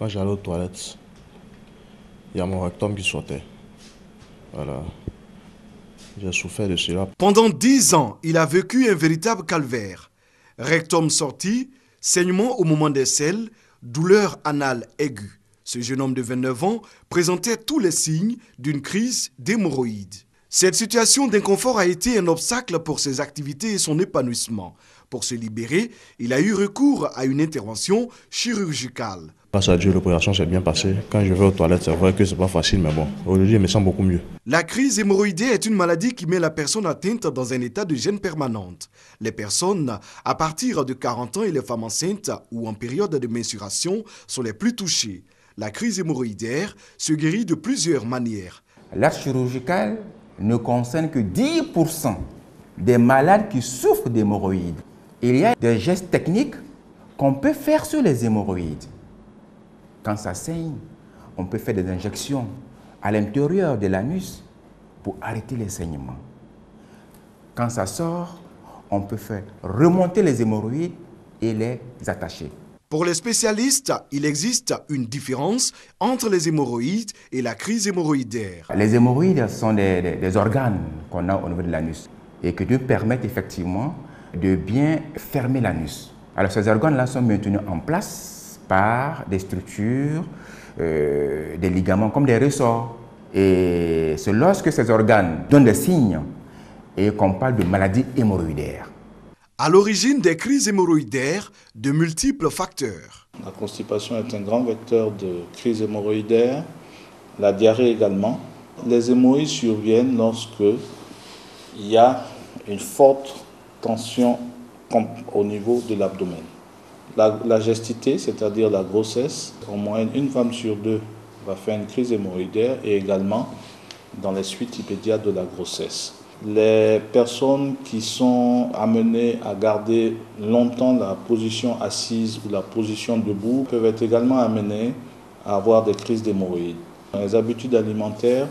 Quand j'allais aux toilettes, il y a mon rectum qui sortait. Voilà. J'ai souffert de cela. Pendant 10 ans, il a vécu un véritable calvaire. Rectum sorti, saignement au moment des selles, douleur anale aiguë. Ce jeune homme de 29 ans présentait tous les signes d'une crise d'hémorroïdes. Cette situation d'inconfort a été un obstacle pour ses activités et son épanouissement. Pour se libérer, il a eu recours à une intervention chirurgicale. Grâce à Dieu, l'opération s'est bien passée. Quand je vais aux toilettes, c'est vrai que c'est pas facile, mais bon, aujourd'hui, je me sens beaucoup mieux. La crise hémorroïdaire est une maladie qui met la personne atteinte dans un état de gêne permanente. Les personnes à partir de 40 ans et les femmes enceintes ou en période de menstruation sont les plus touchées. La crise hémorroïdaire se guérit de plusieurs manières. L'acte chirurgical ne concerne que 10% des malades qui souffrent d'hémorroïdes. Il y a des gestes techniques qu'on peut faire sur les hémorroïdes. Quand ça saigne, on peut faire des injections à l'intérieur de l'anus pour arrêter les saignements. Quand ça sort, on peut faire remonter les hémorroïdes et les attacher. Pour les spécialistes, il existe une différence entre les hémorroïdes et la crise hémorroïdaire. Les hémorroïdes sont des organes qu'on a au niveau de l'anus et qui nous permettent effectivement de bien fermer l'anus. Alors ces organes-là sont maintenus en place par des structures, des ligaments comme des ressorts. Et c'est lorsque ces organes donnent des signes et qu'on parle de maladie hémorroïdaire. À l'origine des crises hémorroïdaires, de multiples facteurs. La constipation est un grand vecteur de crise hémorroïdaire, la diarrhée également. Les hémorroïdes surviennent lorsque il y a une forte tension au niveau de l'abdomen. La gestité, c'est-à-dire la grossesse, en moyenne, une femme sur deux va faire une crise hémorroïdaire et également dans les suites immédiates de la grossesse. Les personnes qui sont amenées à garder longtemps la position assise ou la position debout peuvent être également amenées à avoir des crises d'hémorroïdes. Les habitudes alimentaires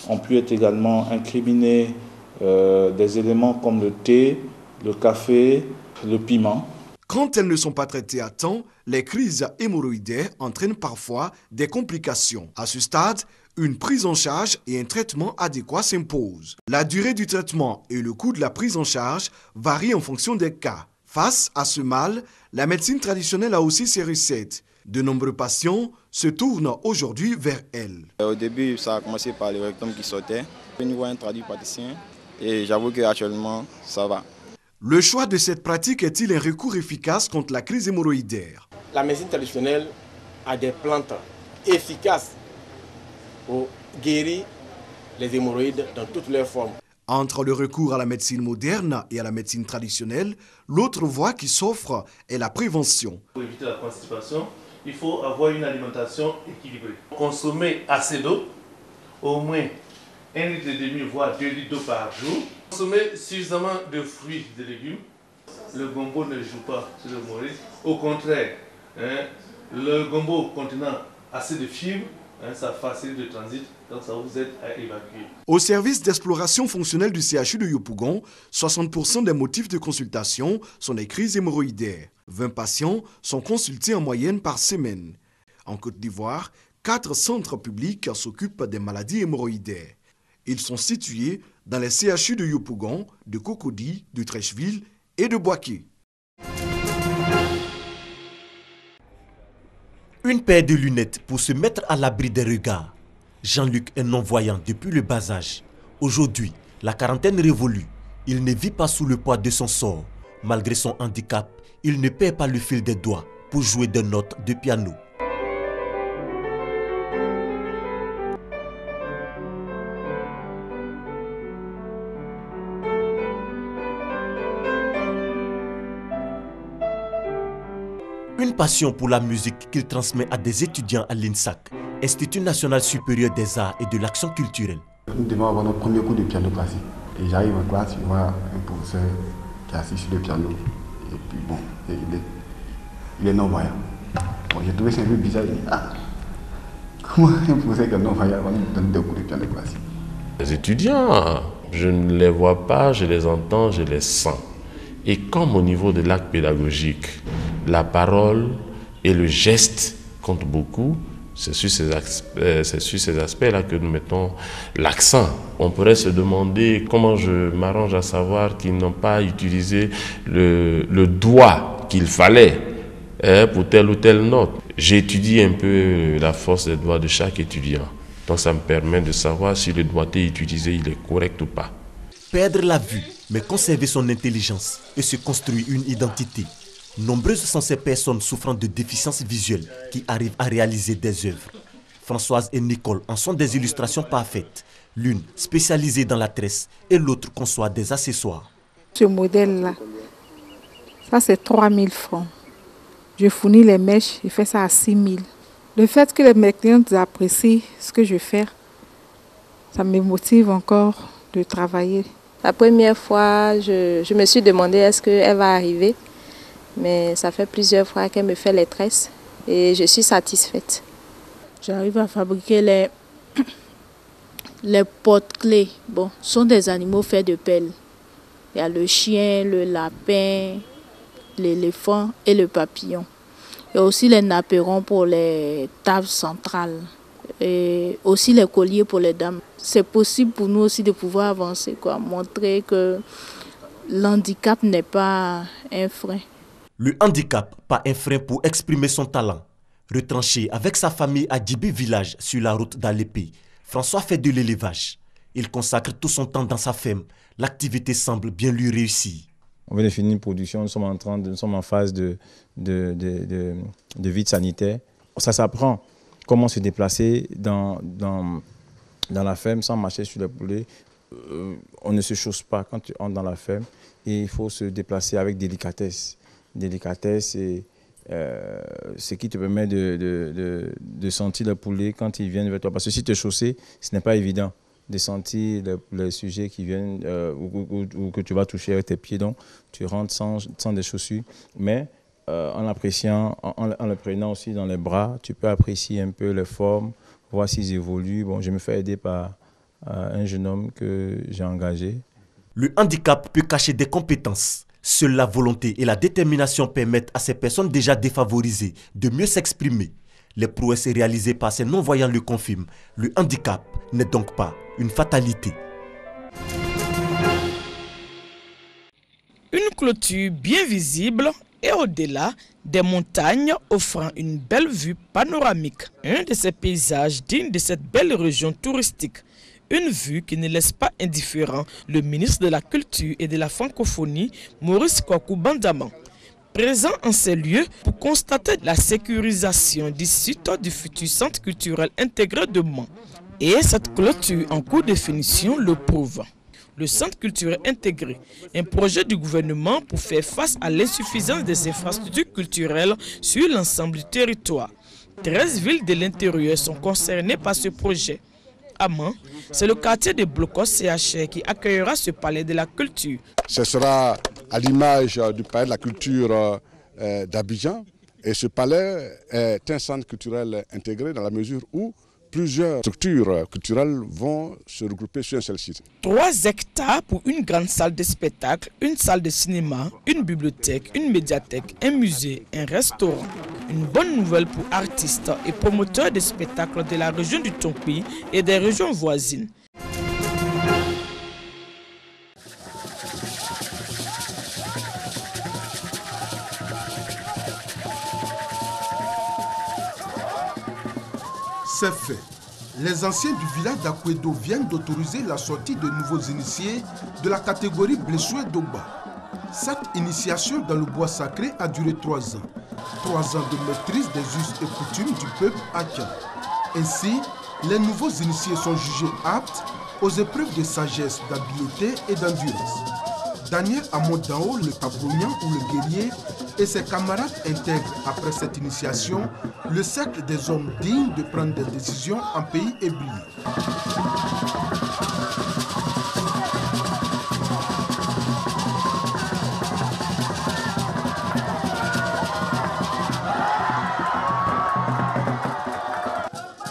ont pu être également incriminées des éléments comme le thé, le café, le piment. Quand elles ne sont pas traitées à temps, les crises hémorroïdaires entraînent parfois des complications. À ce stade, une prise en charge et un traitement adéquat s'imposent. La durée du traitement et le coût de la prise en charge varient en fonction des cas. Face à ce mal, la médecine traditionnelle a aussi ses recettes. De nombreux patients se tournent aujourd'hui vers elle. Au début, ça a commencé par le rectum qui sortait. Je vais voir un tradupraticien et j'avoue qu'actuellement, ça va. Le choix de cette pratique est-il un recours efficace contre la crise hémorroïdaire? La médecine traditionnelle a des plantes efficaces pour guérir les hémorroïdes dans toutes leurs formes. Entre le recours à la médecine moderne et à la médecine traditionnelle, l'autre voie qui s'offre est la prévention. Pour éviter la constipation, il faut avoir une alimentation équilibrée. Consommer assez d'eau, au moins 1,5 litre, voire 2 litres d'eau par jour. Consommer suffisamment de fruits et de légumes. Le gombo ne joue pas sur l'hémorroïde. Au contraire, le gombo contenant assez de fibres, ça facilite le transit, donc ça vous aide à évacuer. Au service d'exploration fonctionnelle du CHU de Yopougon, 60% des motifs de consultation sont des crises hémorroïdaires. 20 patients sont consultés en moyenne par semaine. En Côte d'Ivoire, 4 centres publics s'occupent des maladies hémorroïdaires. Ils sont situés dans les CHU de Yopougon, de Cocody, de Trècheville et de Boaké. Une paire de lunettes pour se mettre à l'abri des regards. Jean-Luc est non-voyant depuis le bas âge. Aujourd'hui, la quarantaine révolue. Il ne vit pas sous le poids de son sort. Malgré son handicap, il ne perd pas le fil des doigts pour jouer des notes de piano. Une passion pour la musique qu'il transmet à des étudiants à l'INSAC, Institut National Supérieur des Arts et de l'Action Culturelle. Nous devons avoir notre premier cours de piano classique. Et j'arrive en classe, je vois un professeur qui est assis sur le piano. Et puis bon, il est non-voyant. Bon, j'ai trouvé ça un peu bizarre. Je dis, comment un professeur qui est non-voyant va nous donner des cours de piano classique? Les étudiants, je ne les vois pas, je les entends, je les sens. Et comme au niveau de l'acte pédagogique, la parole et le geste compte beaucoup. C'est sur ces aspects-là que nous mettons l'accent. On pourrait se demander comment je m'arrange à savoir qu'ils n'ont pas utilisé le doigt qu'il fallait pour telle ou telle note. J'étudie un peu la force des doigts de chaque étudiant. Donc ça me permet de savoir si le doigté utilisé il est correct ou pas. Perdre la vue, mais conserver son intelligence et se construire une identité. Nombreuses sont ces personnes souffrant de déficience visuelle qui arrivent à réaliser des œuvres. Françoise et Nicole en sont des illustrations parfaites. L'une spécialisée dans la tresse et l'autre conçoit des accessoires. Ce modèle-là, ça c'est 3 000 francs. Je fournis les mèches, je fais ça à 6 000. Le fait que mes clients apprécient ce que je fais, ça me motive encore de travailler. La première fois, je me suis demandé est-ce qu'elle va arriver. Mais ça fait plusieurs fois qu'elle me fait les tresses et je suis satisfaite. J'arrive à fabriquer les porte-clés. Bon, ce sont des animaux faits de pelles. Il y a le chien, le lapin, l'éléphant et le papillon. Il y a aussi les napperons pour les tables centrales et aussi les colliers pour les dames. C'est possible pour nous aussi de pouvoir avancer, montrer que l'handicap n'est pas un frein. Le handicap, pas un frein pour exprimer son talent. Retranché avec sa famille à Djibi village sur la route d'Alépé, François fait de l'élevage. Il consacre tout son temps dans sa ferme. L'activité semble bien lui réussir. On vient de finir une production, nous sommes en phase de vide sanitaire. Ça s'apprend comment se déplacer dans la ferme sans marcher sur les poulets. On ne se chausse pas quand tu entres dans la ferme et il faut se déplacer avec délicatesse. Délicatesse et ce qui te permet de sentir le poulet quand ils viennent vers toi. Parce que si tu es chaussé, ce n'est pas évident de sentir les sujets qui viennent ou que tu vas toucher avec tes pieds. Donc, tu rentres sans des chaussures. Mais en l'appréciant, en le prenant aussi dans les bras, tu peux apprécier un peu les formes, voir s'ils évoluent. Bon, je me fais aider par un jeune homme que j'ai engagé. Le handicap peut cacher des compétences. Seule la volonté et la détermination permettent à ces personnes déjà défavorisées de mieux s'exprimer. Les prouesses réalisées par ces non-voyants le confirment. Le handicap n'est donc pas une fatalité. Une clôture bien visible et au-delà des montagnes offrant une belle vue panoramique. Un de ces paysages dignes de cette belle région touristique. Une vue qui ne laisse pas indifférent le ministre de la Culture et de la Francophonie, Maurice Kwaku Bandama, présent en ces lieux pour constater la sécurisation du site du futur centre culturel intégré de Mans. Et cette clôture en cours de finition le prouve. Le centre culturel intégré, un projet du gouvernement pour faire face à l'insuffisance des infrastructures culturelles sur l'ensemble du territoire. 13 villes de l'intérieur sont concernées par ce projet. À Mans, c'est le quartier de Blocos CHR qui accueillera ce palais de la culture. Ce sera à l'image du palais de la culture d'Abidjan. Et ce palais est un centre culturel intégré dans la mesure où plusieurs structures culturelles vont se regrouper sur un seul site. 3 hectares pour une grande salle de spectacle, une salle de cinéma, une bibliothèque, une médiathèque, un musée, un restaurant. Une bonne nouvelle pour artistes et promoteurs de spectacles de la région du Tonpi et des régions voisines. C'est fait. Les anciens du village d'Akwedo viennent d'autoriser la sortie de nouveaux initiés de la catégorie Blessoué d'Oba. Cette initiation dans le bois sacré a duré 3 ans. 3 ans de maîtrise des us et coutumes du peuple Akan. Ainsi, les nouveaux initiés sont jugés aptes aux épreuves de sagesse, d'habileté et d'endurance. Daniel Amodao, le Tabrognan ou le guerrier, et ses camarades intègrent après cette initiation le cercle des hommes dignes de prendre des décisions en pays ébloui.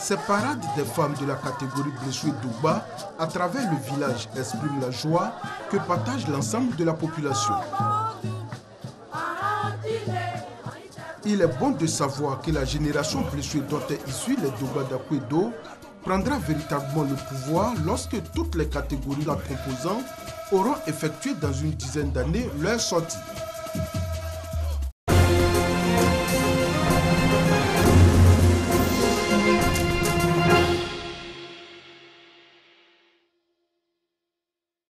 Ces parades des femmes de la catégorie Blessoué d'Ouba à travers le village expriment la joie que partage l'ensemble de la population. Il est bon de savoir que la génération blessure dont est issue les Doba d'Akwedo prendra véritablement le pouvoir lorsque toutes les catégories la composant auront effectué dans une dizaine d'années leur sortie.